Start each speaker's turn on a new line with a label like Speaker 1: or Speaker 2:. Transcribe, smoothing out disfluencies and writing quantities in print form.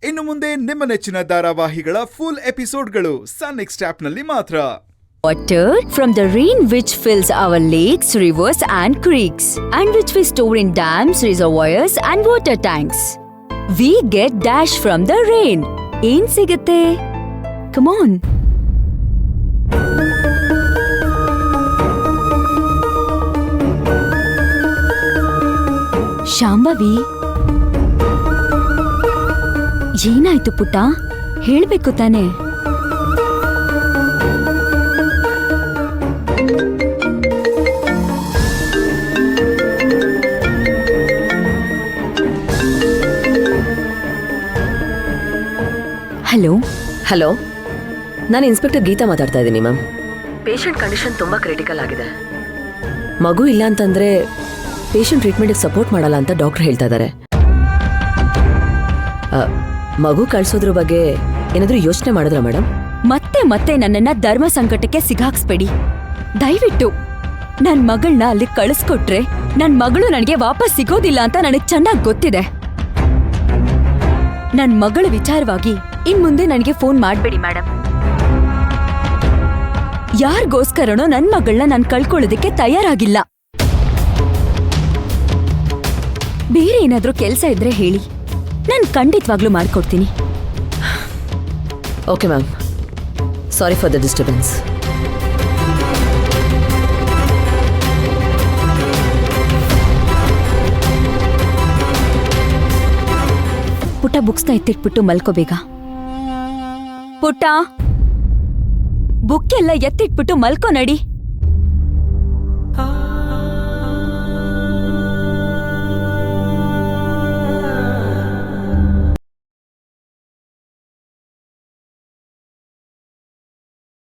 Speaker 1: ಇನ್ನು ಮುಂದೆ ನಿಮ್ಮ ನೆಚ್ಚಿನ ಧಾರಾವಾಹಿಗಳ ಫುಲ್ ಎಪಿಸೋಡ್ಗಳು ಸನ್ ನೆಕ್ಸ್ಟ್ ಆಪ್ನಲ್ಲಿ ಮಾತ್ರ.
Speaker 2: Water from the rain which fills our lakes, rivers and creeks and which we store in dams, reservoirs and water tanks. We get dash from the rain. Een sigate? Come on. Shambhavi, ಏನಾಯ್ತು ಪುಟ್ಟ? ಹೇಳ್ಬೇಕು ತಾನೆ. Hello
Speaker 3: hello, ನಾನು inspector Geetha ಮಾತಾಡ್ತಾ ಇದ್ದೀನಿ ma'am. Patient condition ತುಂಬ critical ಆಗಿದೆ. ಮಗು ಇಲ್ಲ ಅಂತಂದರೆ ಪೇಷಂಟ್ ಟ್ರೀಟ್ಮೆಂಟಿಗೆ ಸಪೋರ್ಟ್ ಮಾಡಲ್ಲ ಅಂತ ಡಾಕ್ಟರ್ ಹೇಳ್ತಾ ಇದ್ದಾರೆ. ಮಗು ಕಳ್ಸೋದ್ರ ಬಗ್ಗೆ ಏನಾದರೂ ಯೋಚನೆ ಮಾಡಿದ್ರಾ ಮೇಡಮ್?
Speaker 2: ಮತ್ತೆ ಮತ್ತೆ ನನ್ನನ್ನ ಧರ್ಮ ಸಂಕಟಕ್ಕೆ ಸಿಗಾಕ್ಸ್ಬೇಡಿ ದಯವಿಟ್ಟು. ನನ್ ಮಗಳನ್ನ ಅಲ್ಲಿ ಕಳಿಸ್ಕೊಟ್ರೆ ನನ್ ಮಗಳು ನನಗೆ ವಾಪಸ್ ಸಿಗೋದಿಲ್ಲ ಅಂತ ನನಗೆ ಚೆನ್ನಾಗಿ ಗೊತ್ತಿದೆ. ನನ್ ಮಗಳ ವಿಚಾರವಾಗಿ ಇನ್ ಮುಂದೆ ನನಗೆ ಫೋನ್ ಮಾಡ್ಬೇಡಿ ಮೇಡಮ್. ಯಾರಿಗೋಸ್ಕರನೋ ನನ್ ಮಗಳನ್ನ ನಾನು ಕಳ್ಕೊಳ್ಳೋದಕ್ಕೆ ತಯಾರಾಗಿಲ್ಲ. ಬೇರೆ ಏನಾದ್ರೂ ಕೆಲ್ಸ ಇದ್ರೆ ಹೇಳಿ, ನಾನು ಖಂಡಿತವಾಗ್ಲೂ ಮಾಡ್ಕೊಡ್ತೀನಿ.
Speaker 3: Okay ma'am, sorry for the disturbance.
Speaker 2: ಪುಟ್ಟ ಬುಕ್ಸ್ನ ಎತ್ತಿಟ್ಬಿಟ್ಟು ಮಲ್ಕೋ ಬೇಗ. ಪುಟ್ಟ, ಬುಕ್ ಎಲ್ಲ ಎತ್ತಿಟ್ಬಿಟ್ಟು ಮಲ್ಕೋ ನಡಿ.